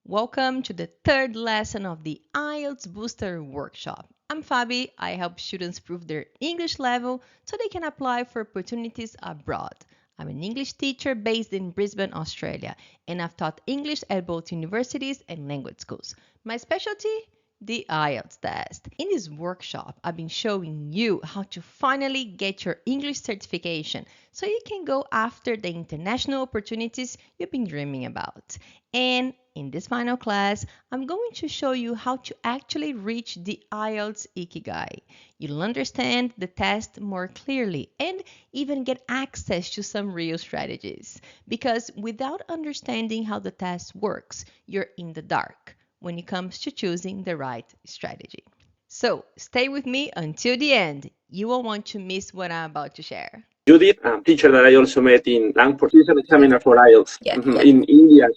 Welcome to the third lesson of the Ielts Booster Workshop. I'm Fabi. I help students prove their English level so they can apply for opportunities abroad. I'm an English teacher based in Brisbane, Australia, and I've taught English at both universities and language schools. My specialty? The IELTS test. In this workshop, I've been showing you how to finally get your English certification so you can go after the international opportunities you've been dreaming about. And in this final class, I'm going to show you how to actually reach the IELTS Ikigai. You'll understand the test more clearly and even get access to some real strategies. Because without understanding how the test works, you're in the dark when it comes to choosing the right strategy. So stay with me until the end. You won't want to miss what I'm about to share. Judith, a teacher that I also met in Langford. She's an examiner for IELTS. In India.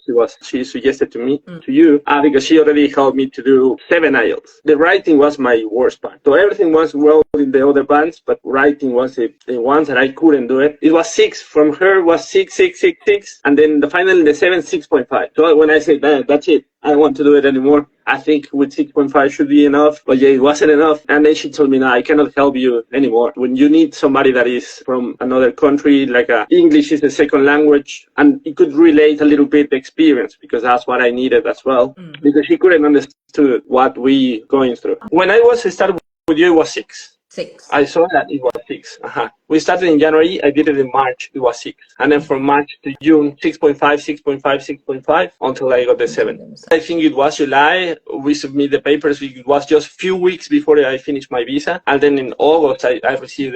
She suggested to me, to you, because she already helped me to do 7 IELTS. The writing was my worst part. So everything was well in the other bands, but writing was the ones that I couldn't do it. It was 6. From her was 6, 6, 6, 6. And then the final in the 7, 6.5. So when I said, that's it, I don't want to do it anymore. I think with 6.5 should be enough, but yeah, it wasn't enough. And then she told me, no, I cannot help you anymore. When you need somebody that is from another country, like English is a second language, and it could relate a little bit the experience, because that's what I needed as well, because she couldn't understand what we going through. When I was started with you, it was 6. I saw that it was 6. We started in January. I did it in March. It was 6. And then from March to June, 6.5, 6.5, 6.5 until I got the 7. I think it was July. We submitted the papers. It was just a few weeks before I finished my visa. And then in August, I received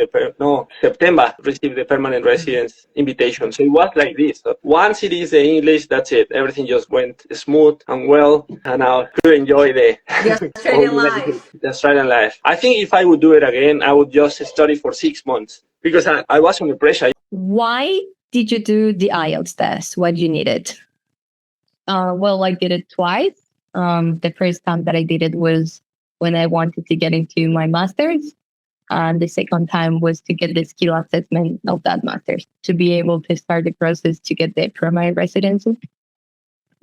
September, received the permanent residence invitation. So it was like this. So once it is the English, that's it. Everything just went smooth and well. And now to enjoy the Australian life. The Australian life. I think if I would do it again, I would just study for 6 months, because I was under pressure. Why did you do the IELTS test? What you needed? Well, I did it twice. The first time that I did it was when I wanted to get into my master's. And the second time was to get the skill assessment of that master's to be able to start the process to get the permanent residency.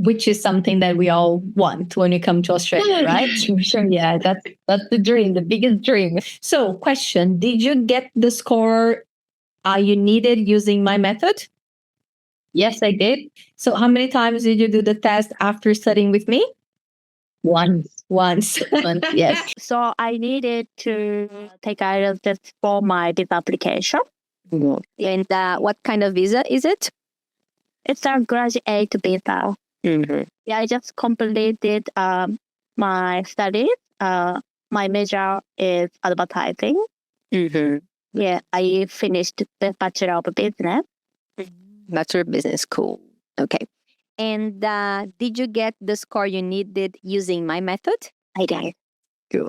Which is something that we all want when we come to Australia, right? Sure. Yeah, that's the dream, the biggest dream. So, question: did you get the score you needed using my method? Yes, I did. So, how many times did you do the test after studying with me? Once. Once, yes. So I needed to take IELTS test for my visa application. And what kind of visa is it? It's a graduate visa. Yeah, I just completed my studies. My major is advertising. Yeah, I finished the Bachelor of Business. Bachelor of Business, cool. Okay. And did you get the score you needed using my method? I did. Cool.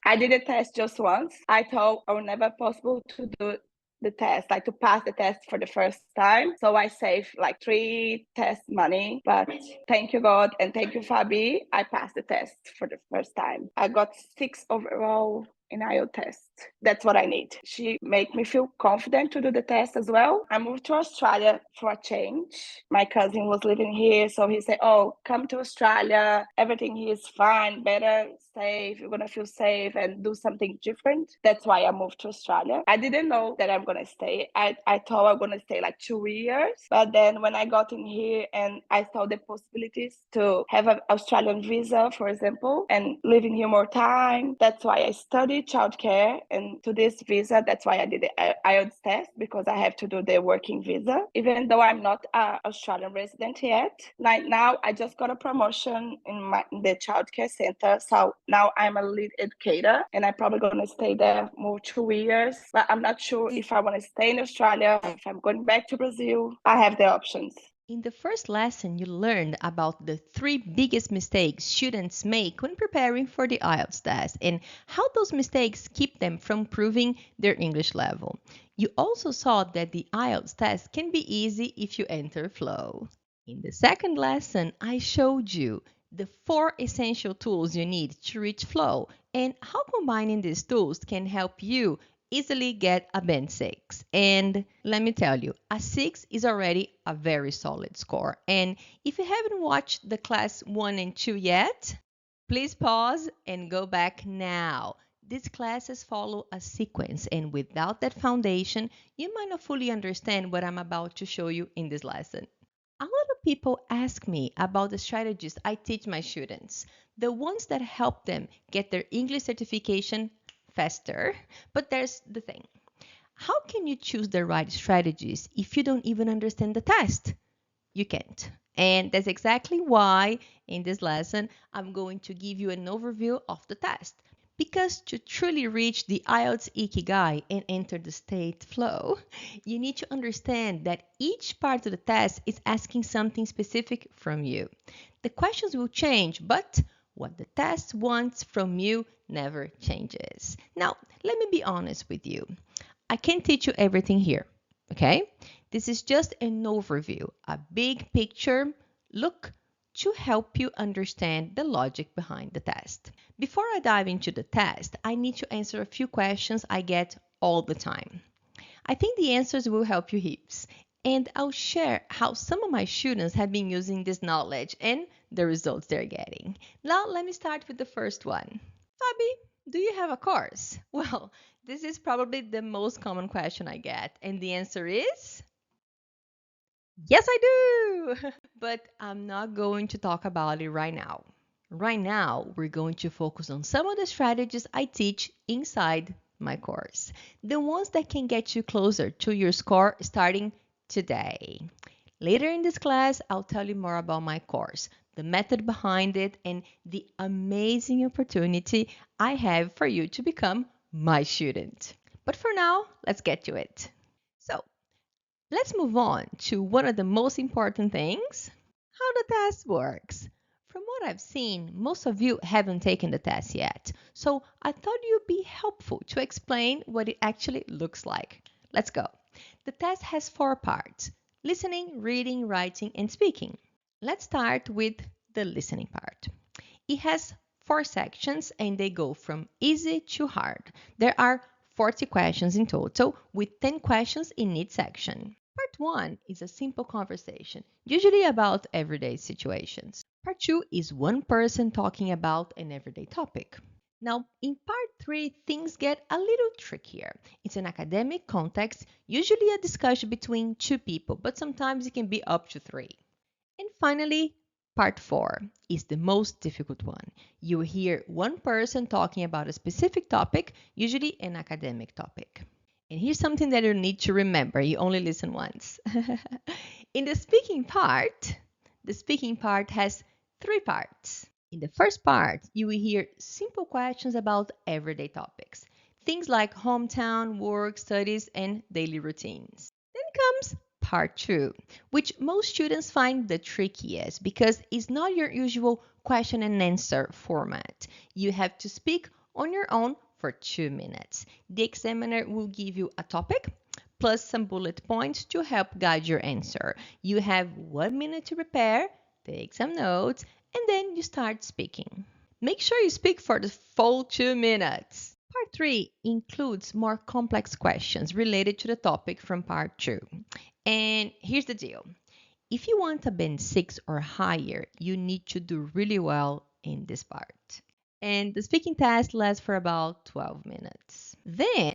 I did the test just once. I thought I would never possible to do the test, like to pass the test for the first time. So I saved like 3 test money. But thank you God and thank you Fabi, I passed the test for the first time. I got 6 overall in IELTS test. That's what I need. She made me feel confident to do the test as well. I moved to Australia for a change. My cousin was living here, so he said, oh, come to Australia. Everything here is fine, better, safe. You're going to feel safe and do something different. That's why I moved to Australia. I didn't know that I'm going to stay. I thought I'm going to stay like 2 years. But then when I got in here and I saw the possibilities to have an Australian visa, for example, and living here more time, that's why I studied childcare. And to this visa, that's why I did the IELTS test, because I have to do the working visa. Even though I'm not an Australian resident yet, like now I just got a promotion in the childcare center. So now I'm a lead educator and I'm probably going to stay there more 2 years. But I'm not sure if I want to stay in Australia, if I'm going back to Brazil. I have the options. In the first lesson, you learned about the 3 biggest mistakes students make when preparing for the IELTS test and how those mistakes keep them from proving their English level. You also saw that the IELTS test can be easy if you enter flow. In the second lesson, I showed you the 4 essential tools you need to reach flow and how combining these tools can help you easily get a band 6. And let me tell you, a 6 is already a very solid score. And if you haven't watched the class 1 and 2 yet, please pause and go back now. These classes follow a sequence, and without that foundation, you might not fully understand what I'm about to show you in this lesson. A lot of people ask me about the strategies I teach my students, the ones that help them get their English certification faster. But there's the thing. How can you choose the right strategies if you don't even understand the test? You can't. And that's exactly why in this lesson I'm going to give you an overview of the test. Because to truly reach the IELTS Ikigai and enter the state flow, you need to understand that each part of the test is asking something specific from you. The questions will change, but what the test wants from you never changes. Now, let me be honest with you. I can't teach you everything here, okay? This is just an overview, a big picture look to help you understand the logic behind the test. Before I dive into the test, I need to answer a few questions I get all the time. I think the answers will help you heaps, and I'll share how some of my students have been using this knowledge and the results they're getting. Now, let me start with the first one. Fabi, do you have a course? Well, this is probably the most common question I get, and the answer is yes, I do! But I'm not going to talk about it right now. Right now, we're going to focus on some of the strategies I teach inside my course, the ones that can get you closer to your score starting today. Later in this class, I'll tell you more about my course, the method behind it, and the amazing opportunity I have for you to become my student. But for now, let's get to it. So, let's move on to one of the most important things, how the test works. From what I've seen, most of you haven't taken the test yet, so I thought it would be helpful to explain what it actually looks like. Let's go. The test has 4 parts: listening, reading, writing, and speaking. Let's start with the listening part. It has 4 sections and they go from easy to hard. There are 40 questions in total with 10 questions in each section. Part 1 is a simple conversation, usually about everyday situations. Part 2 is one person talking about an everyday topic. Now, in part 3, things get a little trickier. It's an academic context, usually a discussion between 2 people, but sometimes it can be up to 3. And finally, part 4 is the most difficult one. You hear one person talking about a specific topic, usually an academic topic. And here's something that you need to remember. You only listen once. In the speaking part has 3 parts. In the first part, you will hear simple questions about everyday topics. Things like hometown, work, studies, and daily routines. Then comes part 2, which most students find the trickiest because it's not your usual question and answer format. You have to speak on your own for 2 minutes. The examiner will give you a topic plus some bullet points to help guide your answer. You have 1 minute to prepare, take some notes, and then you start speaking. Make sure you speak for the full 2 minutes. Part 3 includes more complex questions related to the topic from part 2. And here's the deal. If you want a band 6 or higher, you need to do really well in this part. And the speaking test lasts for about 12 minutes. Then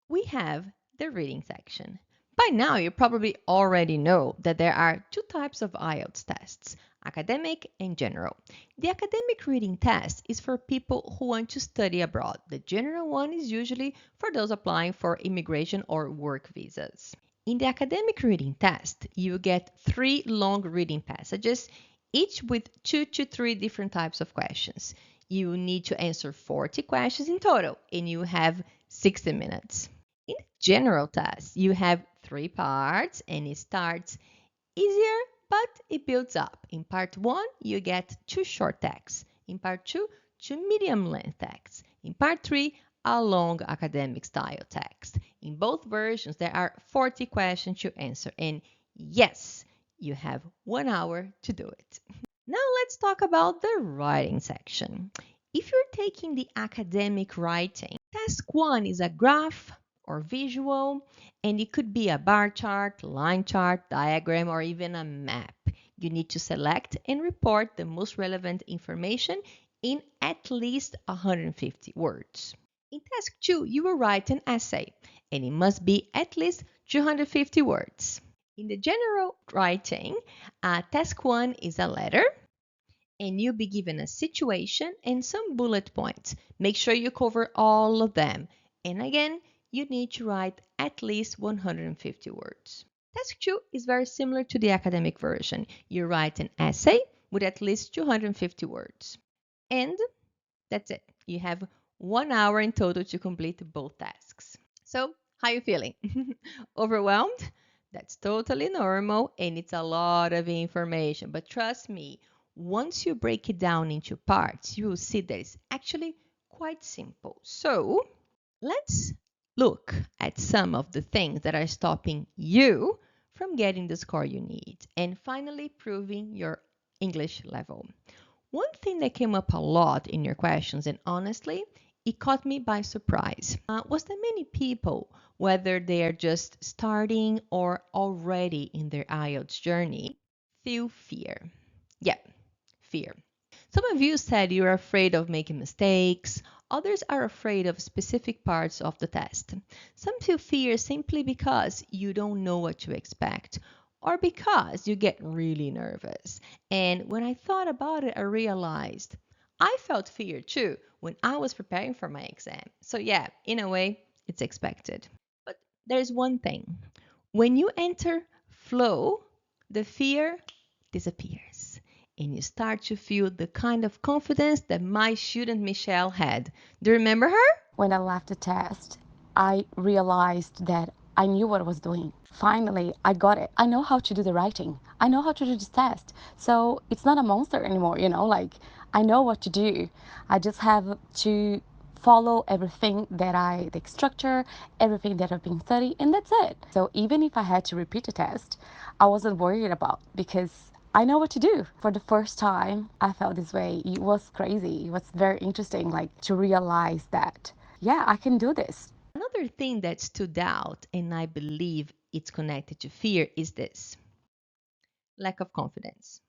we have the reading section. By now, you probably already know that there are 2 types of IELTS tests, academic and general. The academic reading test is for people who want to study abroad. The general one is usually for those applying for immigration or work visas. In the academic reading test, you get 3 long reading passages, each with 2 to 3 different types of questions. You need to answer 40 questions in total, and you have 60 minutes. In the general test, you have 3 parts, and it starts easier, but it builds up. In part 1, you get 2 short texts. In part 2, 2 medium-length texts. In part 3, a long academic style text. In both versions, there are 40 questions to answer, and yes, you have 1 hour to do it. Now let's talk about the writing section. If you're taking the academic writing, task 1 is a graph or visual, and it could be a bar chart, line chart, diagram, or even a map. You need to select and report the most relevant information in at least 150 words. In task 2, you will write an essay, and it must be at least 250 words. In the general writing, task 1 is a letter, and you'll be given a situation and some bullet points. Make sure you cover all of them. And again, you need to write at least 150 words. Task 2 is very similar to the academic version. You write an essay with at least 250 words. And that's it. You have 1 hour in total to complete both tasks. So, how are you feeling? Overwhelmed? That's totally normal and it's a lot of information. But trust me, once you break it down into parts, you will see that it's actually quite simple. So, let's look at some of the things that are stopping you from getting the score you need and finally proving your English level. One thing that came up a lot in your questions, and honestly, it caught me by surprise, was that many people, whether they are just starting or already in their IELTS journey, feel fear. Yeah, fear. Some of you said you're afraid of making mistakes. Others are afraid of specific parts of the test. Some feel fear simply because you don't know what to expect or because you get really nervous. And when I thought about it, I realized I felt fear too when I was preparing for my exam. So, yeah, in a way, it's expected. But there's one thing when you enter flow, the fear disappears and you start to feel the kind of confidence that my student Michelle had. Do you remember her? When I left the test, I realized that I knew what I was doing. Finally, I got it. I know how to do the writing. I know how to do this test. So it's not a monster anymore, like I know what to do. I just have to follow everything the structure, everything that I've been studying, and that's it. So even if I had to repeat the test, I wasn't worried about because I know what to do. For the first time, I felt this way. It was crazy. It was very interesting, to realize that, yeah, I can do this. Another thing that stood out, and I believe it's connected to fear, is this lack of confidence.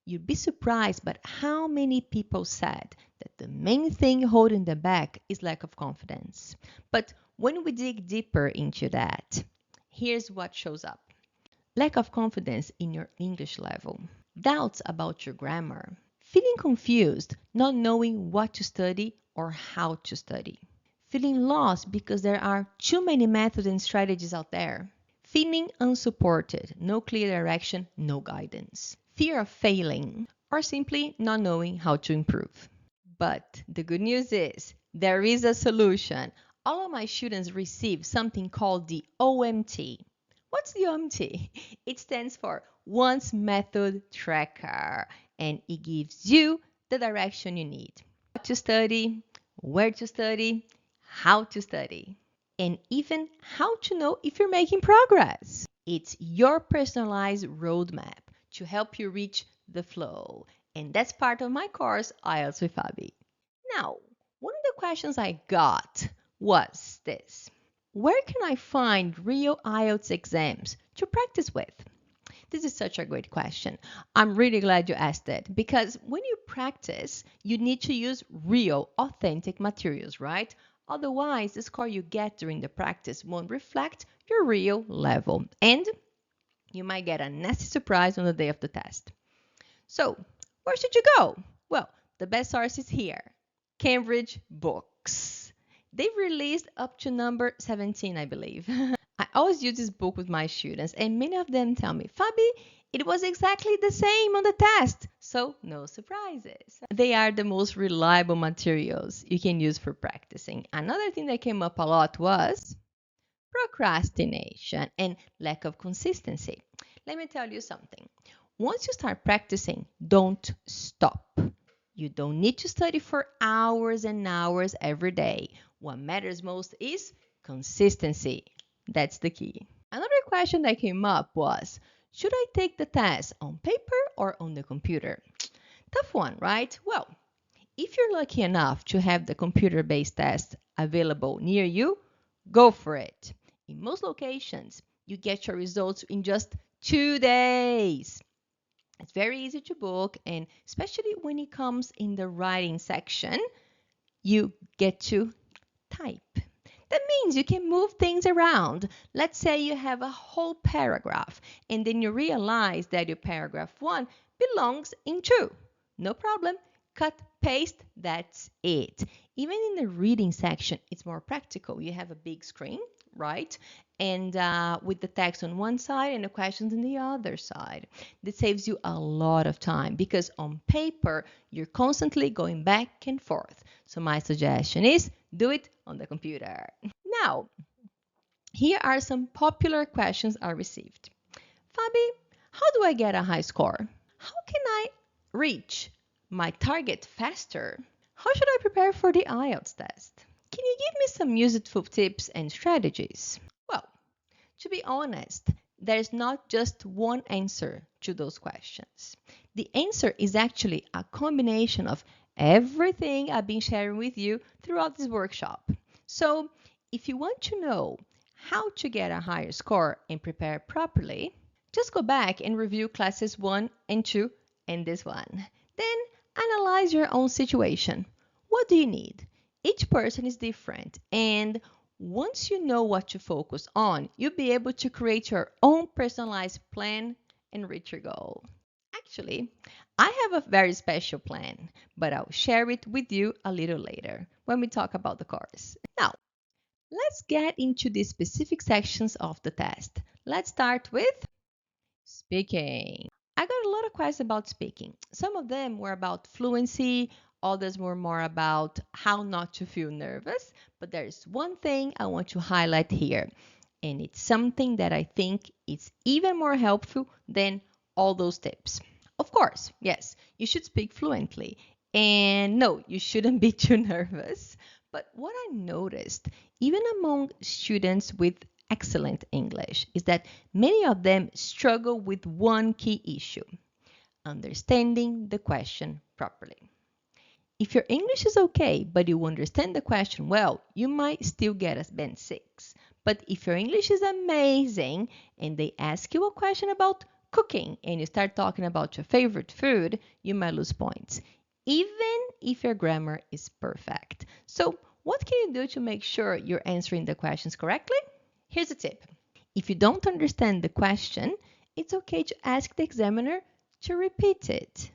You'd be surprised by how many people said that the main thing holding them back is lack of confidence. But when we dig deeper into that, here's what shows up. Lack of confidence in your English level, doubts about your grammar, feeling confused, not knowing what to study or how to study, feeling lost because there are too many methods and strategies out there, feeling unsupported, no clear direction, no guidance, fear of failing, or simply not knowing how to improve. But the good news is there is a solution. All of my students receive something called the OMT. What's the OMT? It stands for Once Method Tracker, and it gives you the direction you need. What to study, where to study, how to study, and even how to know if you're making progress. It's your personalized roadmap to help you reach the flow. And that's part of my course, IELTS with Fabi. Now, one of the questions I got was this. Where can I find real IELTS exams to practice with? This is such a great question. I'm really glad you asked it because when you practice, you need to use real, authentic materials, right? Otherwise, the score you get during the practice won't reflect your real level. And you might get a nasty surprise on the day of the test. So, where should you go? Well, the best source is here, Cambridge Books. They've released up to number 17, I believe. I always use this book with my students, and many of them tell me, Fabi, it was exactly the same on the test, so no surprises. They are the most reliable materials you can use for practicing. Another thing that came up a lot was procrastination and lack of consistency. Let me tell you something. Once you start practicing, don't stop. You don't need to study for hours and hours every day. What matters most is consistency. That's the key. Another question that came up was, should I take the test on paper or on the computer? Tough one, right? Well, if you're lucky enough to have the computer-based test available near you, go for it. In most locations, you get your results in just 2 days. It's very easy to book, and especially when it comes in the writing section, you get to type. That means you can move things around. Let's say you have a whole paragraph and then you realize that your paragraph 1 belongs in 2. No problem. Cut, paste, that's it. Even in the reading section, it's more practical. You have a big screen, right? And with the text on one side and the questions on the other side. That saves you a lot of time because on paper, you're constantly going back and forth. So my suggestion is do it on the computer. Now, here are some popular questions I received. Fabi, how do I get a high score? How can I reach my target faster? How should I prepare for the Ielts test? Can you give me some useful tips and strategies? Well, to be honest, there's not just one answer to those questions. The answer is actually a combination of everything I've been sharing with you throughout this workshop. So, if you want to know how to get a higher score and prepare properly, just go back and review classes 1 and 2 and this one. Then analyze your own situation. What do you need? Each person is different, and once you know what to focus on, you'll be able to create your own personalized plan and reach your goal. Actually, I have a very special plan, but I'll share it with you a little later when we talk about the course. Now, let's get into the specific sections of the test. Let's start with speaking. I got a lot of questions about speaking. Some of them were about fluency, others were more about how not to feel nervous. But there's one thing I want to highlight here, and it's something that I think is even more helpful than all those tips. Of course, yes, you should speak fluently. And no, you shouldn't be too nervous. But what I noticed, even among students with excellent English, is that many of them struggle with one key issue: understanding the question properly. If your English is okay, but you understand the question well, you might still get a band 6. But if your English is amazing and they ask you a question about cooking and you start talking about your favorite food, you might lose points, even if your grammar is perfect. So, what can you do to make sure you're answering the questions correctly? Here's a tip. If you don't understand the question, it's okay to ask the examiner to repeat it.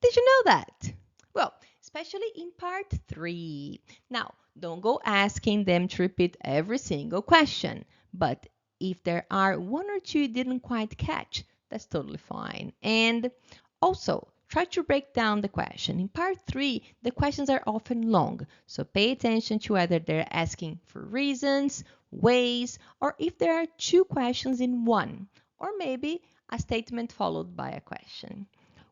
Did you know that? Well, especially in part 3. Now, don't go asking them to repeat every single question, but if there are one or two you didn't quite catch, that's totally fine. And also, try to break down the question. In part 3, the questions are often long, so pay attention to whether they're asking for reasons, ways, or if there are two questions in one, or maybe a statement followed by a question.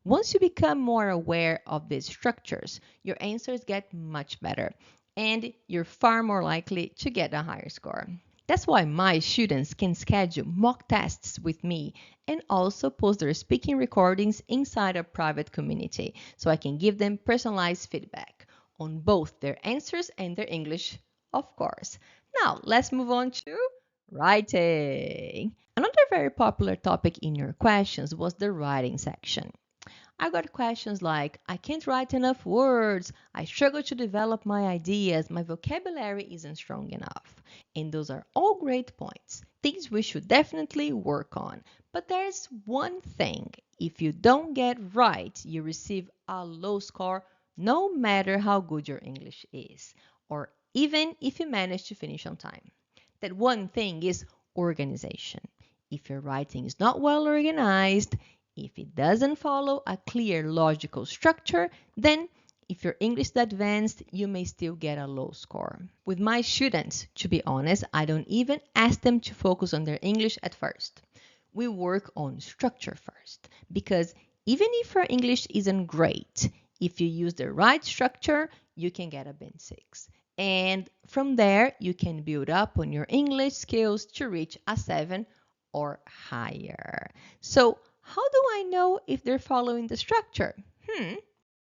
Once you become more aware of these structures, your answers get much better and you're far more likely to get a higher score. That's why my students can schedule mock tests with me and also post their speaking recordings inside a private community so I can give them personalized feedback on both their answers and their English, of course. Now, let's move on to writing. Another very popular topic in your questions was the writing section. I got questions like, I can't write enough words, I struggle to develop my ideas, my vocabulary isn't strong enough. And those are all great points, things we should definitely work on. But there's one thing, if you don't get right, you receive a low score no matter how good your English is, or even if you manage to finish on time. That one thing is organization. If your writing is not well organized, if it doesn't follow a clear logical structure, then if your English is advanced, you may still get a low score. With my students, to be honest, I don't even ask them to focus on their English at first. We work on structure first, because even if your English isn't great, if you use the right structure, you can get a band 6. And from there, you can build up on your English skills to reach a 7 or higher. So, how do I know if they're following the structure?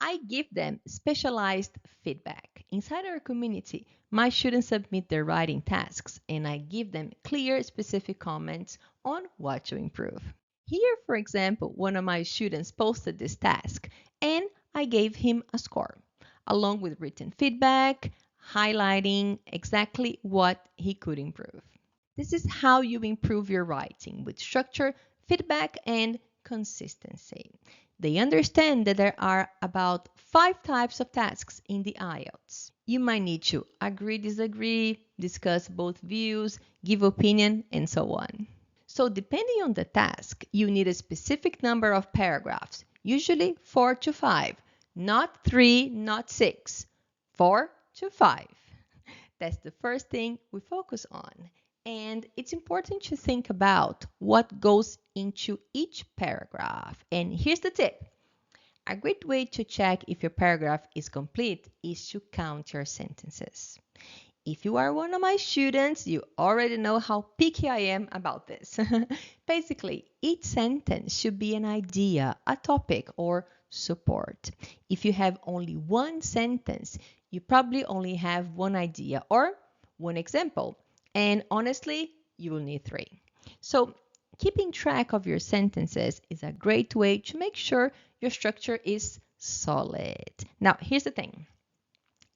I give them specialized feedback. Inside our community, my students submit their writing tasks and I give them clear, specific comments on what to improve. Here, for example, one of my students posted this task and I gave him a score, along with written feedback, highlighting exactly what he could improve. This is how you improve your writing with structure, feedback, and consistency. They understand that there are about 5 types of tasks in the IELTS. You might need to agree, disagree, discuss both views, give opinion, and so on. So depending on the task, you need a specific number of paragraphs, usually 4 to 5, not 3, not 6, 4 to 5. That's the first thing we focus on. And it's important to think about what goes into each paragraph. And here's the tip. A great way to check if your paragraph is complete is to count your sentences. If you are one of my students, you already know how picky I am about this. Basically, each sentence should be an idea, a topic, or support. If you have only one sentence, you probably only have one idea or one example. And honestly, you will need 3. So, keeping track of your sentences is a great way to make sure your structure is solid. Now, here's the thing.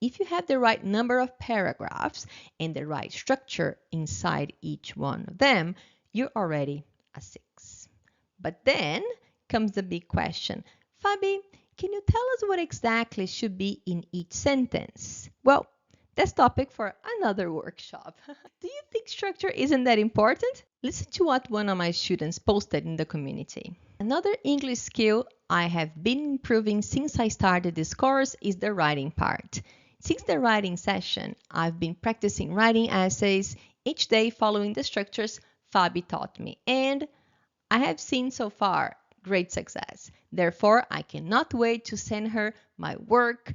If you have the right number of paragraphs and the right structure inside each one of them, you're already a 6. But then comes the big question. Fabi, can you tell us what exactly should be in each sentence? Well, that's topic for another workshop. Do you think structure isn't that important? Listen to what one of my students posted in the community. Another English skill I have been improving since I started this course is the writing part. Since the writing session, I've been practicing writing essays each day following the structures Fabi taught me, and I have seen so far great success. Therefore, I cannot wait to send her my work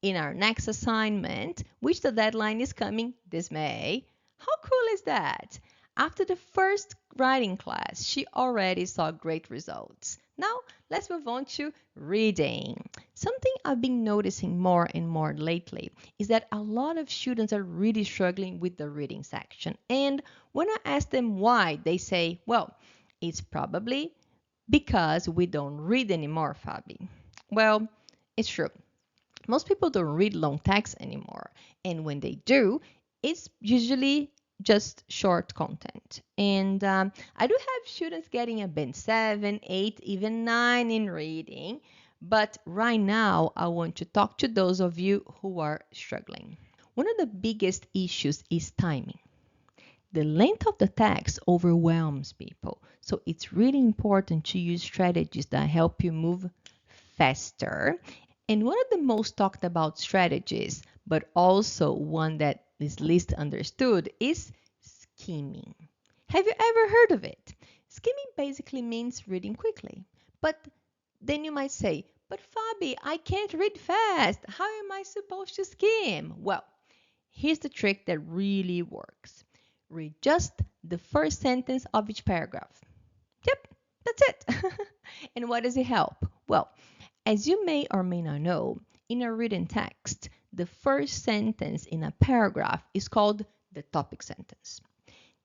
in our next assignment, which the deadline is coming this May. How cool is that? After the first writing class, she already saw great results. Now, let's move on to reading. Something I've been noticing more and more lately is that a lot of students are really struggling with the reading section. And when I ask them why, they say, well, it's probably because we don't read anymore, Fabi. Well, it's true. Most people don't read long texts anymore. And when they do, it's usually just short content. And I do have students getting a band 7, 8, even 9 in reading. But right now, I want to talk to those of you who are struggling. One of the biggest issues is timing. The length of the text overwhelms people. So it's really important to use strategies that help you move faster. And one of the most talked about strategies, but also one that is least understood, is skimming. Have you ever heard of it? Skimming basically means reading quickly. But then you might say, but Fabi, I can't read fast. How am I supposed to skim? Well, here's the trick that really works. Read just the first sentence of each paragraph. Yep, that's it. And what does it help? Well, as you may or may not know, in a written text, the first sentence in a paragraph is called the topic sentence.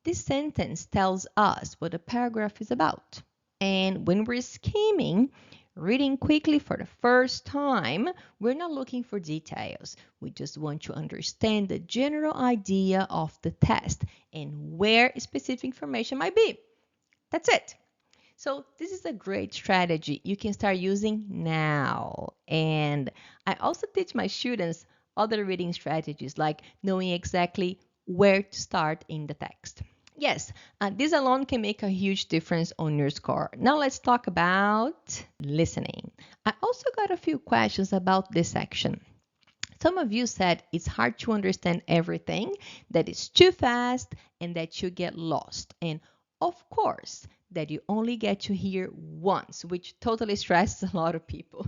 This sentence tells us what the paragraph is about. And when we're skimming, reading quickly for the first time, we're not looking for details. We just want to understand the general idea of the text and where specific information might be. That's it. So this is a great strategy you can start using now. And I also teach my students other reading strategies like knowing exactly where to start in the text. Yes, this alone can make a huge difference on your score. Now let's talk about listening. I also got a few questions about this section. Some of you said it's hard to understand everything, that it's too fast, and that you get lost. And of course, that you only get to hear once, which totally stresses a lot of people.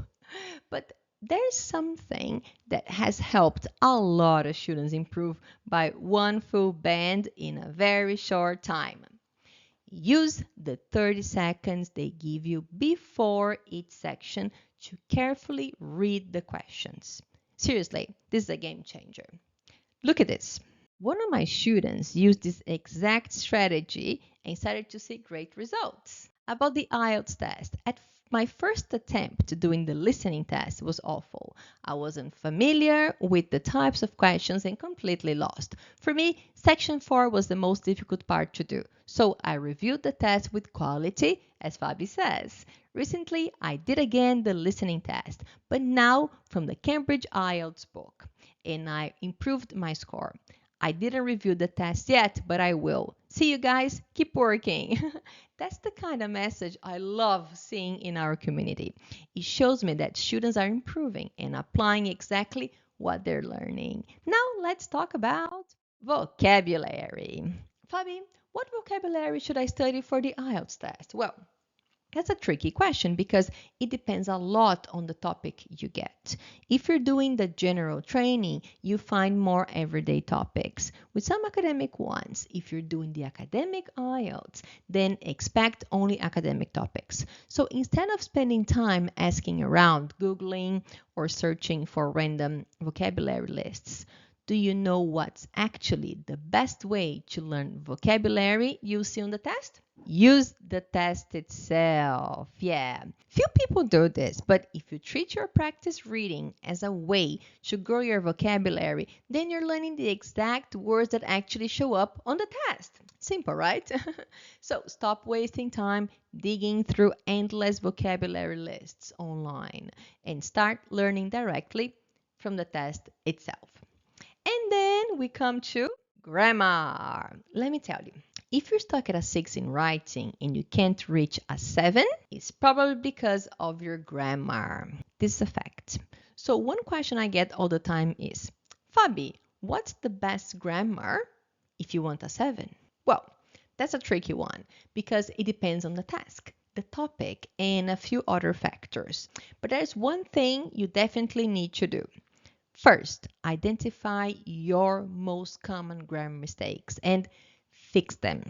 But there's something that has helped a lot of students improve by one full band in a very short time. Use the 30 seconds they give you before each section to carefully read the questions. Seriously, this is a game changer. Look at this. One of my students used this exact strategy and started to see great results. About the Ielts test, my first attempt to doing the listening test was awful. I wasn't familiar with the types of questions and completely lost. For me, section 4 was the most difficult part to do. So I reviewed the test with quality, as Fabi says. Recently, I did again the listening test, but now from the Cambridge Ielts book, and I improved my score. I didn't review the test yet, but I will. See you guys, keep working. That's the kind of message I love seeing in our community. It shows me that students are improving and applying exactly what they're learning. Now let's talk about vocabulary. Fabi, what vocabulary should I study for the IELTS test? Well, that's a tricky question because it depends a lot on the topic you get. If you're doing the general training, you find more everyday topics with some academic ones. If you're doing the academic IELTS, then expect only academic topics. So instead of spending time asking around, Googling, or searching for random vocabulary lists, do you know what's actually the best way to learn vocabulary you'll see on the test? Use the test itself. Yeah, few people do this, but if you treat your practice reading as a way to grow your vocabulary, then you're learning the exact words that actually show up on the test. Simple, right? So stop wasting time digging through endless vocabulary lists online and start learning directly from the test itself. And then we come to grammar. Let me tell you, if you're stuck at a 6 in writing and you can't reach a 7, it's probably because of your grammar. This is a fact. So one question I get all the time is, Fabi, what's the best grammar if you want a 7? Well, that's a tricky one because it depends on the task, the topic, and a few other factors. But there's one thing you definitely need to do. First, identify your most common grammar mistakes and fix them.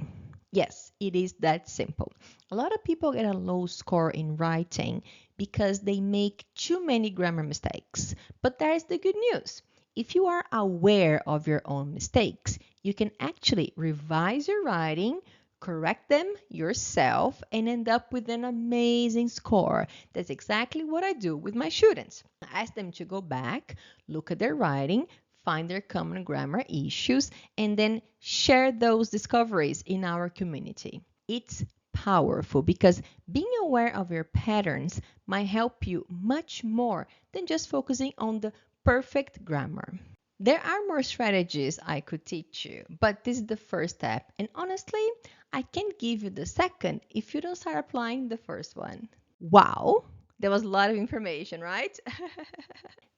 Yes, it is that simple. A lot of people get a low score in writing because they make too many grammar mistakes. But there's the good news. If you are aware of your own mistakes, you can actually revise your writing, correct them yourself, and end up with an amazing score. That's exactly what I do with my students. I ask them to go back, look at their writing, find their common grammar issues, and then share those discoveries in our community. It's powerful because being aware of your patterns might help you much more than just focusing on the perfect grammar. There are more strategies I could teach you, but this is the first step, and honestly, I can't give you the second if you don't start applying the first one. Wow, there was a lot of information, right?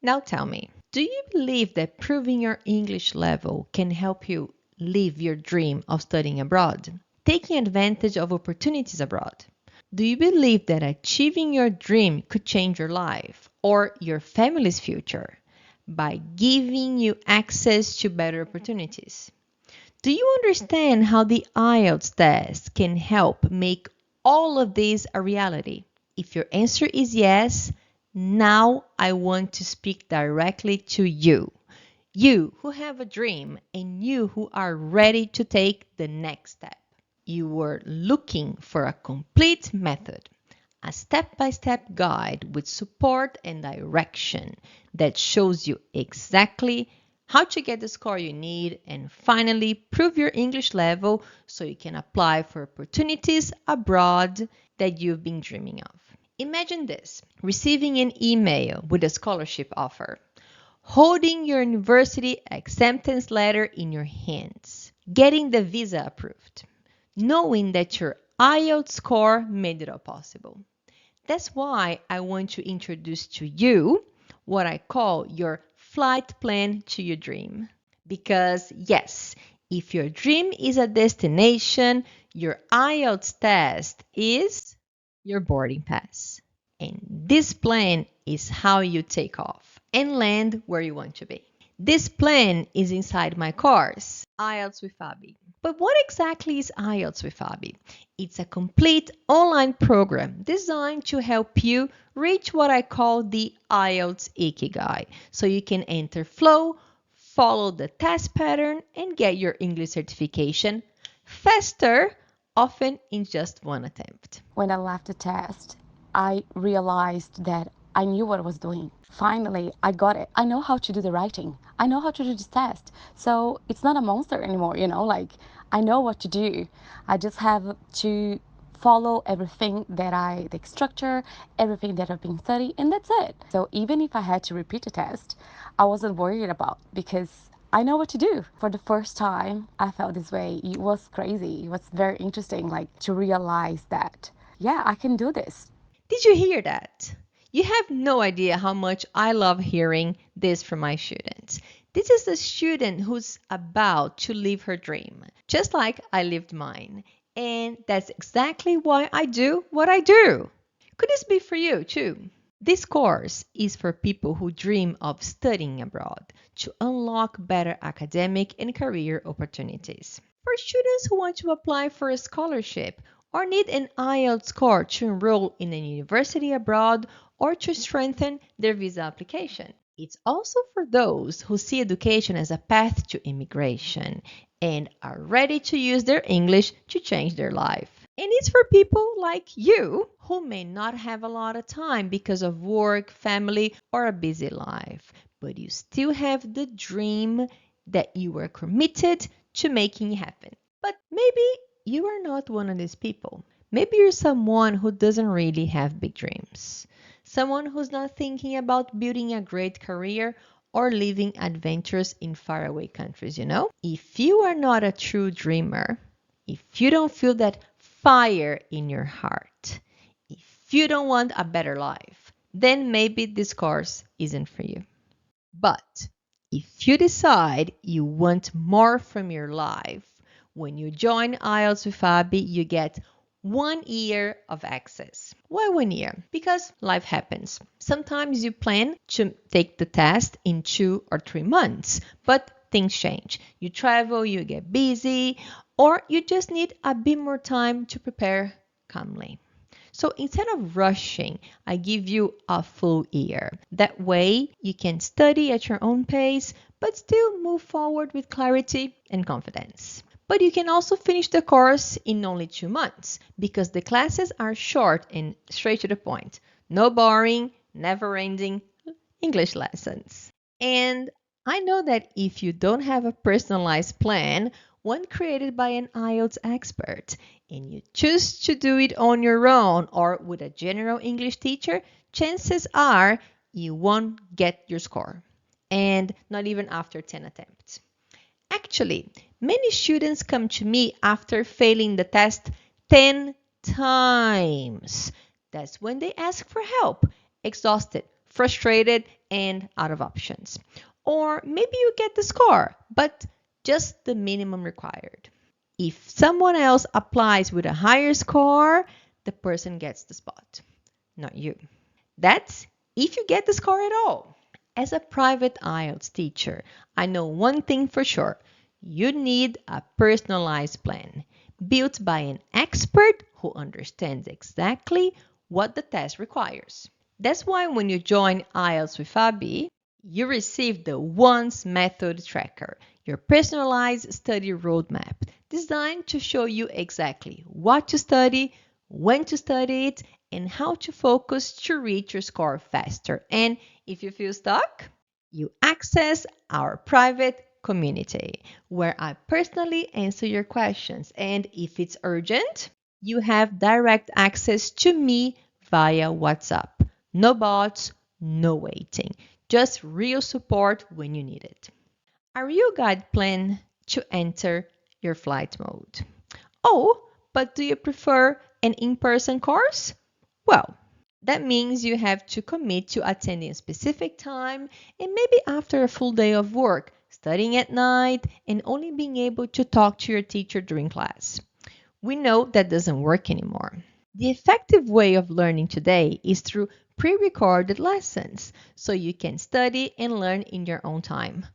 Now tell me, do you believe that proving your English level can help you live your dream of studying abroad, taking advantage of opportunities abroad? Do you believe that achieving your dream could change your life or your family's future by giving you access to better opportunities? Do you understand how the IELTS test can help make all of this a reality? If your answer is yes, now I want to speak directly to you. You who have a dream and you who are ready to take the next step. You were looking for a complete method, a step-by-step guide with support and direction that shows you exactly how to get the score you need and finally prove your English level so you can apply for opportunities abroad that you've been dreaming of. Imagine this, receiving an email with a scholarship offer, holding your university acceptance letter in your hands, getting the visa approved, knowing that your IELTS score made it all possible. That's why I want to introduce to you what I call your flight plan to your dream. Because yes, if your dream is a destination, your IELTS test is your boarding pass. And this plan is how you take off and land where you want to be. This plan is inside my course, IELTS with Fabi. But what exactly is IELTS with Fabi? It's a complete online program designed to help you reach what I call the IELTS Ikigai, so you can enter flow, follow the test pattern, and get your English certification faster, often in just one attempt. When I left the test, I realized that I knew what I was doing. Finally, I got it. I know how to do the writing. I know how to do this test. So it's not a monster anymore, like I know what to do. I just have to follow everything the structure, everything that I've been studying, and that's it. So even if I had to repeat the test, I wasn't worried about because I know what to do. For the first time, I felt this way. It was crazy. It was very interesting, like to realize that, yeah, I can do this. Did you hear that? You have no idea how much I love hearing this from my students. This is a student who's about to live her dream, just like I lived mine. And that's exactly why I do what I do. Could this be for you too? This course is for people who dream of studying abroad to unlock better academic and career opportunities. For students who want to apply for a scholarship or need an IELTS score to enroll in a university abroad or to strengthen their visa application. It's also for those who see education as a path to immigration and are ready to use their English to change their life. And it's for people like you who may not have a lot of time because of work, family, or a busy life, but you still have the dream that you were committed to making happen. But maybe you are not one of these people. Maybe you're someone who doesn't really have big dreams. Someone who's not thinking about building a great career or living adventures in faraway countries. If you are not a true dreamer, if you don't feel that fire in your heart, if you don't want a better life, then maybe this course isn't for you. But if you decide you want more from your life, when you join IELTS with Fabi, you get 1 year of access. Why 1 year? Because life happens. Sometimes you plan to take the test in 2 or 3 months, but things change. You travel, you get busy, or you just need a bit more time to prepare calmly. So instead of rushing, I give you a full year. That way you can study at your own pace, but still move forward with clarity and confidence. But you can also finish the course in only 2 months because the classes are short and straight to the point. No boring, never ending English lessons. And I know that if you don't have a personalized plan, one created by an IELTS expert, and you choose to do it on your own or with a general English teacher, chances are you won't get your score. And not even after 10 attempts. Actually, many students come to me after failing the test 10 times. That's when they ask for help, exhausted, frustrated, and out of options. Or maybe you get the score, but just the minimum required. If someone else applies with a higher score, the person gets the spot, not you. That's if you get the score at all. As a private IELTS teacher, I know one thing for sure. You need a personalized plan built by an expert who understands exactly what the test requires. That's why when you join IELTS with Fabi, you receive the ONCE Method Tracker, your personalized study roadmap designed to show you exactly what to study, when to study it, and how to focus to reach your score faster. And if you feel stuck, you access our private community where I personally answer your questions. And if it's urgent, you have direct access to me via WhatsApp. No bots, no waiting. Just real support when you need it. A real guide plan to enter your flight mode. Oh, but do you prefer an in-person course? Well, that means you have to commit to attending a specific time and maybe after a full day of work, studying at night, and only being able to talk to your teacher during class. We know that doesn't work anymore. The effective way of learning today is through pre recorded lessons so you can study and learn in your own time.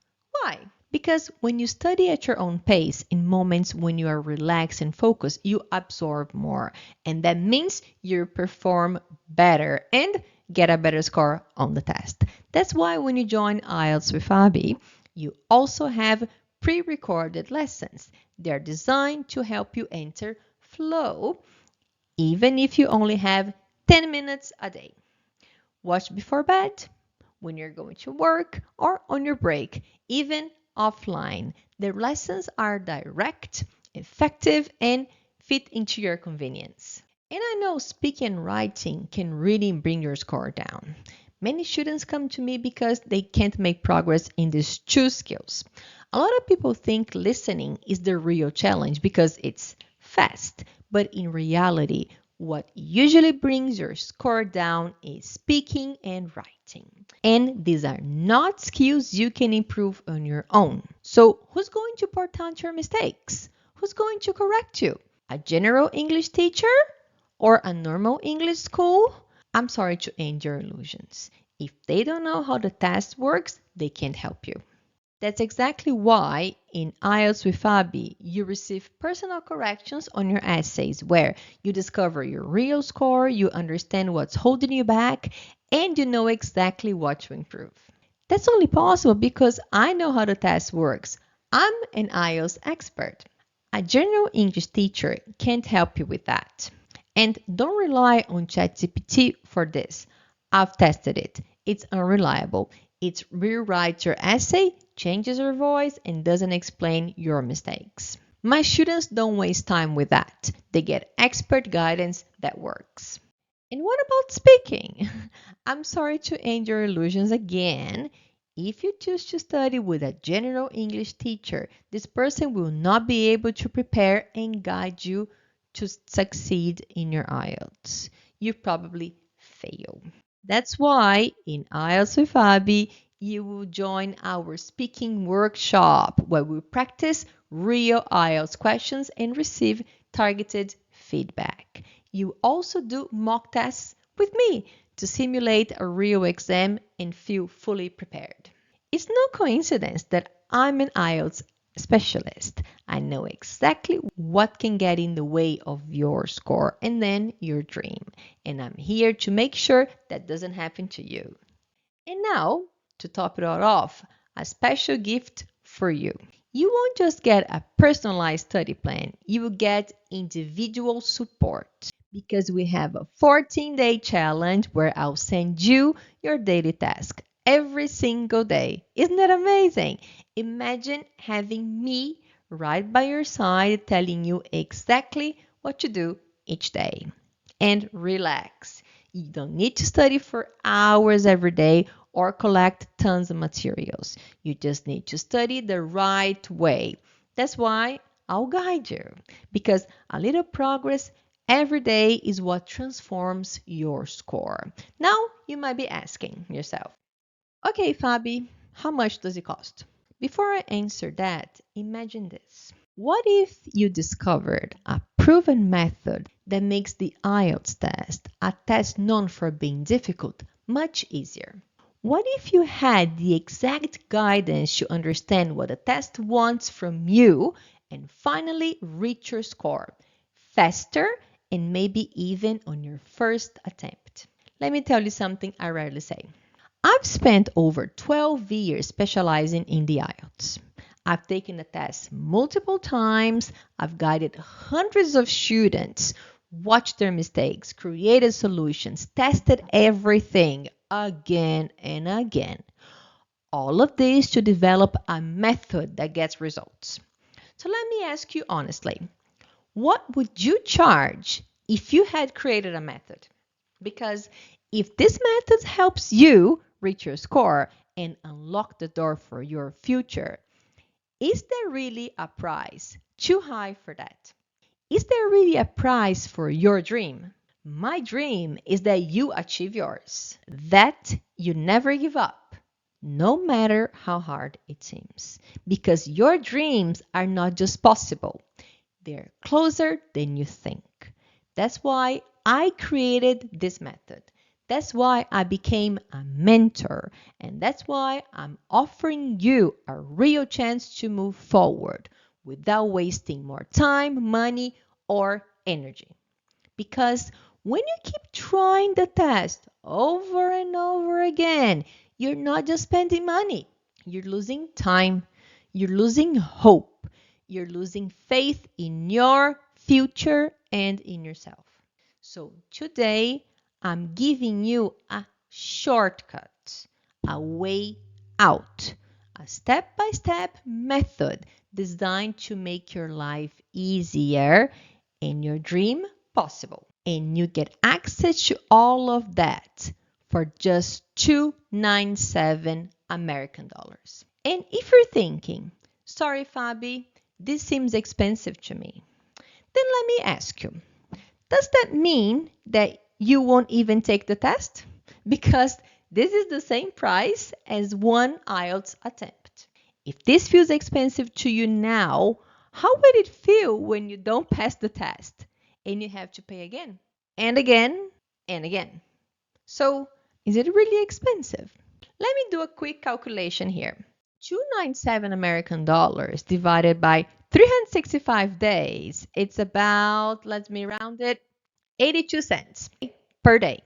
Why? Because when you study at your own pace, in moments when you are relaxed and focused, you absorb more. And that means you perform better and get a better score on the test. That's why when you join IELTS with Fabi, you also have pre-recorded lessons. They're designed to help you enter flow, even if you only have 10 minutes a day. Watch before bed, when you're going to work, or on your break, even offline. The lessons are direct, effective, and fit into your convenience. And I know speaking and writing can really bring your score down. Many students come to me because they can't make progress in these two skills. A lot of people think listening is the real challenge because it's fast, but in reality, what usually brings your score down is speaking and writing. And these are not skills you can improve on your own. So, who's going to point out your mistakes? Who's going to correct you? A general English teacher or a normal English school? I'm sorry to end your illusions. If they don't know how the test works, they can't help you. That's exactly why in IELTS with Fabi, you receive personal corrections on your essays where you discover your real score, you understand what's holding you back, and you know exactly what to improve. That's only possible because I know how the test works. I'm an IELTS expert. A general English teacher can't help you with that. And don't rely on ChatGPT for this. I've tested it. It's unreliable. It rewrites your essay, changes your voice, and doesn't explain your mistakes. My students don't waste time with that. They get expert guidance that works. And what about speaking? I'm sorry to end your illusions again. If you choose to study with a general English teacher, this person will not be able to prepare and guide you to succeed in your IELTS. You probably fail. That's why in IELTS with Fabi, you will join our speaking workshop where we practice real IELTS questions and receive targeted feedback. You also do mock tests with me to simulate a real exam and feel fully prepared. It's no coincidence that I'm an IELTS specialist. I know exactly what can get in the way of your score and then your dream. And I'm here to make sure that doesn't happen to you. And now, to top it all off, a special gift for you. You won't just get a personalized study plan, you will get individual support because we have a 14-day challenge where I'll send you your daily task every single day. Isn't that amazing? Imagine having me right by your side telling you exactly what to do each day. And relax. You don't need to study for hours every day or collect tons of materials. You just need to study the right way. That's why I'll guide you because a little progress every day is what transforms your score. Now, you might be asking yourself, okay, Fabi, how much does it cost? Before I answer that, imagine this. What if you discovered a proven method that makes the IELTS test, a test known for being difficult, much easier? What if you had the exact guidance to understand what the test wants from you and finally reach your score faster and maybe even on your first attempt? Let me tell you something I rarely say. I've spent over 12 years specializing in the IELTS. I've taken the test multiple times. I've guided hundreds of students, watched their mistakes, created solutions, tested everything again and again. All of this to develop a method that gets results. So let me ask you honestly, what would you charge if you had created a method? Because if this method helps you reach your score and unlock the door for your future, is there really a price too high for that? Is there really a price for your dream? My dream is that you achieve yours, that you never give up, no matter how hard it seems. Because your dreams are not just possible, they're closer than you think. That's why I created this method. That's why I became a mentor, and that's why I'm offering you a real chance to move forward without wasting more time, money, or energy. Because when you keep trying the test over and over again, you're not just spending money, you're losing time, you're losing hope, you're losing faith in your future and in yourself. So today, I'm giving you a shortcut, a way out, a step by step method designed to make your life easier and your dream possible. And you get access to all of that for just 297 American dollars. And if you're thinking, sorry, Fabi, this seems expensive to me, then let me ask you, does that mean that you won't even take the test? Because this is the same price as one IELTS attempt. If this feels expensive to you now, how would it feel when you don't pass the test and you have to pay again and again and again? So, is it really expensive? Let me do a quick calculation here. 297 American dollars divided by 365 days. It's about, let me round it, 82 cents per day.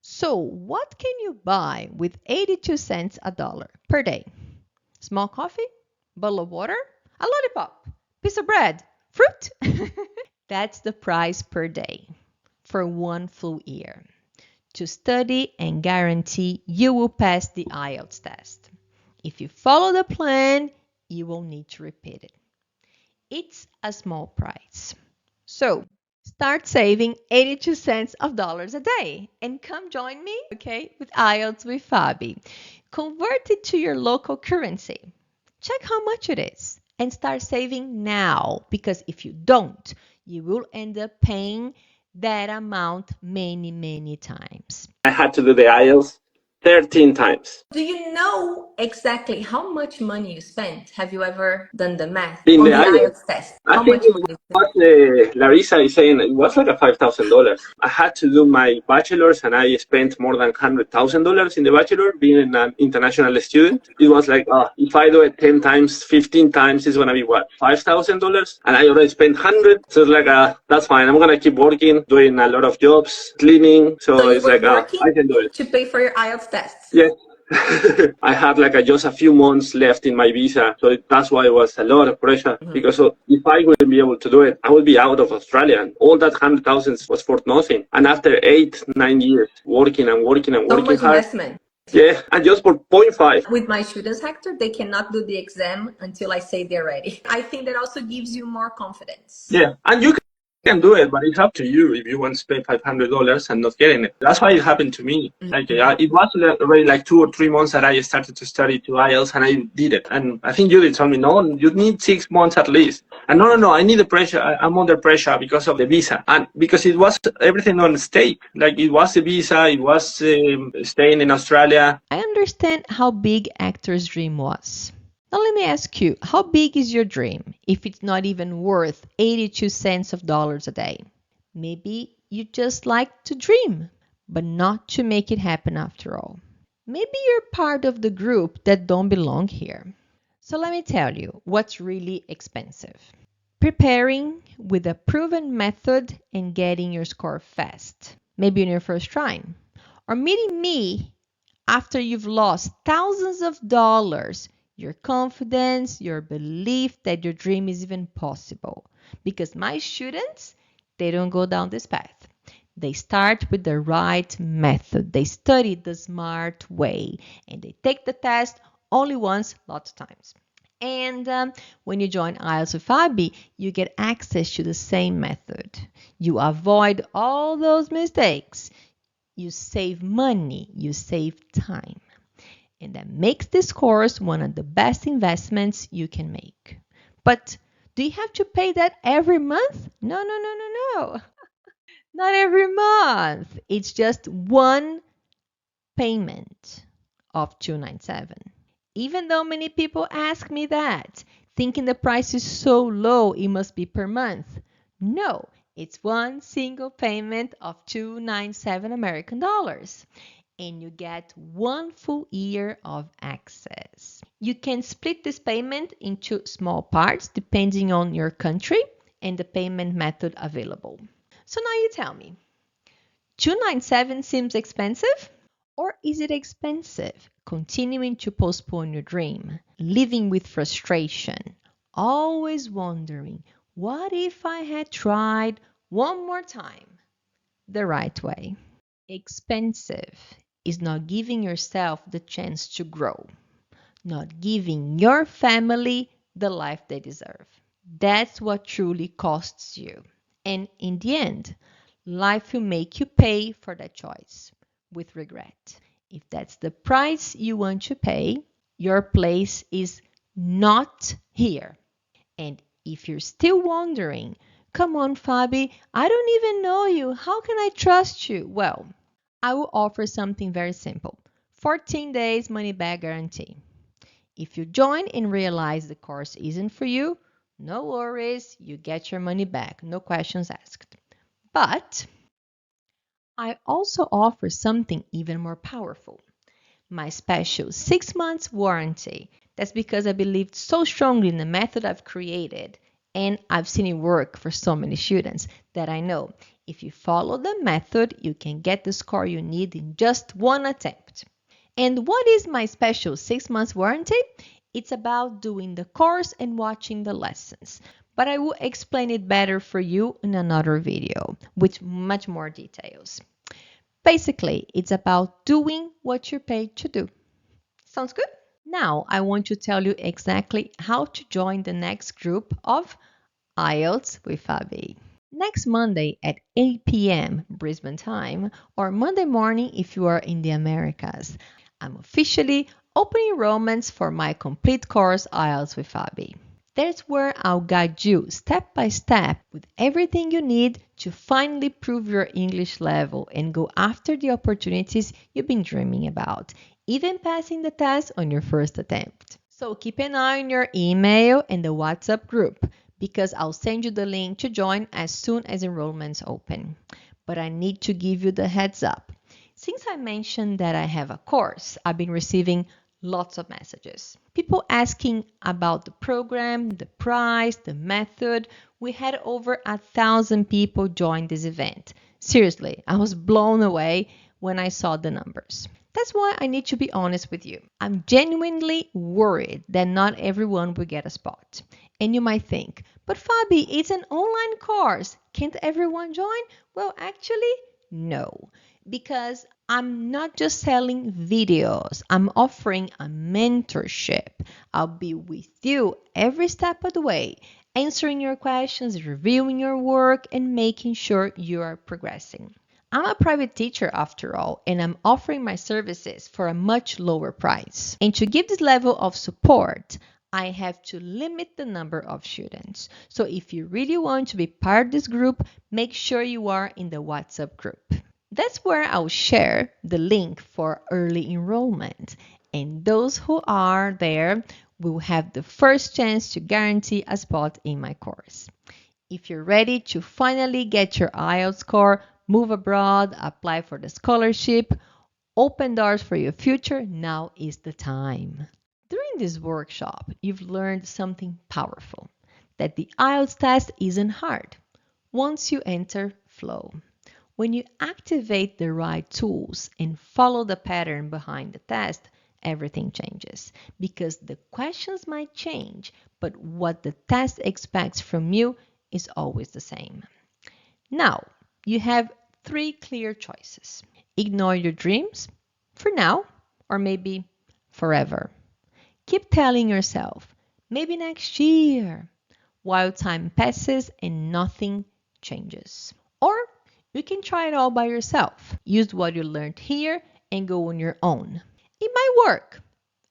So, what can you buy with 82 cents a dollar per day? Small coffee? Bottle of water? A lollipop? Piece of bread? Fruit? That's the price per day for one full year to study and guarantee you will pass the IELTS test. If you follow the plan, you won't need to repeat it. It's a small price. So, start saving 82 cents of dollars a day and come join me, okay, with IELTS with Fabi. Convert it to your local currency. Check how much it is and start saving now, because if you don't, you will end up paying that amount many, many times. I had to do the IELTS 13 times. Do you know exactly how much money you spent? Have you ever done the math In on the the IELTS, IELTS test? I How think much it money? was Larissa is saying it was like a $5,000. I had to do my bachelor's and I spent more than $100,000 in the bachelor being an international student. It was like, if I do it 10 times, 15 times, it's going to be what, $5,000? And I already spent 100. So it's like, that's fine. I'm going to keep working, doing a lot of jobs, cleaning. So it's like, I can do it. To pay for your IELTS test. Yes. I had just a few months left in my visa, so that's why it was a lot of pressure. Because if I wouldn't be able to do it, I would be out of Australia, and all that 100,000 was for nothing. And after 8-9 years working and working and working hard, Investment. yeah, and just for 0.5. With my students, Hector, they cannot do the exam until I say they're ready. I think that also gives you more confidence. Yeah, and you can do it, but it's up to you if you want to spend $500 and not getting it. That's why it happened to me. It was already like 2 or 3 months that I started to study to IELTS, and I did it. And I think Judith told me, no, you need 6 months at least. And no, I need the pressure. I'm under pressure because of the visa, and because it was everything on stake. Like it was the visa, it was staying in Australia. I understand how big Hector's dream was. Now let me ask you, how big is your dream if it's not even worth 82 cents of dollars a day? Maybe you just like to dream, but not to make it happen after all. Maybe you're part of the group that don't belong here. So let me tell you what's really expensive. Preparing with a proven method and getting your score fast, maybe in your first try. Or meeting me after you've lost thousands of dollars, your confidence, your belief that your dream is even possible. Because my students, they don't go down this path. They start with the right method. They study the smart way and they take the test only once, lots of times. And when you join IELTS with Fabi, you get access to the same method. You avoid all those mistakes. You save money, you save time. And that makes this course one of the best investments you can make. But do you have to pay that every month? No. Not every month. It's just one payment of $297. Even though many people ask me that, thinking the price is so low, it must be per month. No, It's one single payment of $297 American dollars, and you get 1 full year of access. You can split this payment into small parts depending on your country and the payment method available. So now you tell me, 297 seems expensive? Or is it expensive continuing to postpone your dream, living with frustration, always wondering, what if I had tried one more time the right way? Expensive is not giving yourself the chance to grow, not giving your family the life they deserve. That's what truly costs you. And in the end, life will make you pay for that choice with regret. If that's the price you want to pay, your place is not here. And if you're still wondering, come on, Fabi, I don't even know you. How can I trust you? Well, I will offer something very simple, 14 days money back guarantee. If you join and realize the course isn't for you, no worries, you get your money back, no questions asked. But I also offer something even more powerful, my special 6 months warranty. That's because I believed so strongly in the method I've created and I've seen it work for so many students that I know if you follow the method, you can get the score you need in just one attempt. And what is my special 6 months warranty? It's about doing the course and watching the lessons. But I will explain it better for you in another video with much more details. Basically, it's about doing what you're paid to do. Sounds good? Now, I want to tell you exactly how to join the next group of Ielts with Fabi. Next Monday at 8 p.m. Brisbane time, or Monday morning if you are in the Americas, I'm officially opening enrollments for my complete course Ielts with Fabi. That's where I'll guide you step by step with everything you need to finally prove your English level and go after the opportunities you've been dreaming about, even passing the test on your first attempt. So keep an eye on your email and the WhatsApp group because I'll send you the link to join as soon as enrollments open. But I need to give you the heads up. Since I mentioned that I have a course, I've been receiving lots of messages. People asking about the program, the price, the method. We had over 1,000 people join this event. Seriously, I was blown away when I saw the numbers. That's why I need to be honest with you. I'm genuinely worried that not everyone will get a spot. And you might think, but Fabi, it's an online course. Can't everyone join? Well, actually, no. Because I'm not just selling videos, I'm offering a mentorship. I'll be with you every step of the way, answering your questions, reviewing your work, and making sure you are progressing. I'm a private teacher after all, and I'm offering my services for a much lower price. And to give this level of support, I have to limit the number of students. So if you really want to be part of this group, make sure you are in the WhatsApp group. That's where I'll share the link for early enrollment. And those who are there will have the first chance to guarantee a spot in my course. If you're ready to finally get your IELTS score, move abroad, apply for the scholarship, open doors for your future, now is the time. During this workshop, you've learned something powerful, that the IELTS test isn't hard once you enter flow. When you activate the right tools and follow the pattern behind the test, everything changes because the questions might change, but what the test expects from you is always the same. Now, you have 3 clear choices. Ignore your dreams for now, or maybe forever. Keep telling yourself, maybe next year, while time passes and nothing changes. Or you can try it all by yourself. Use what you learned here and go on your own. It might work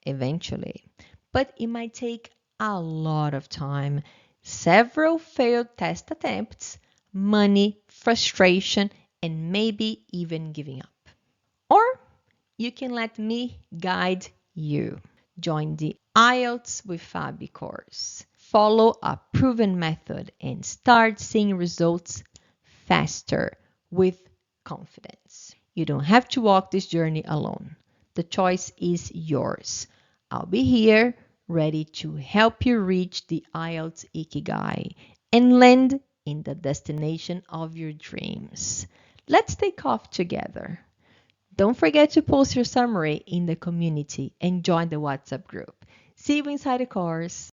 eventually, but it might take a lot of time, several failed test attempts, money, frustration, and maybe even giving up. Or you can let me guide you. Join the IELTS with Fabi course. Follow a proven method and start seeing results faster with confidence. You don't have to walk this journey alone. The choice is yours. I'll be here, ready to help you reach the IELTS Ikigai and land in the destination of your dreams. Let's take off together. Don't forget to post your summary in the community and join the WhatsApp group. See you inside the course.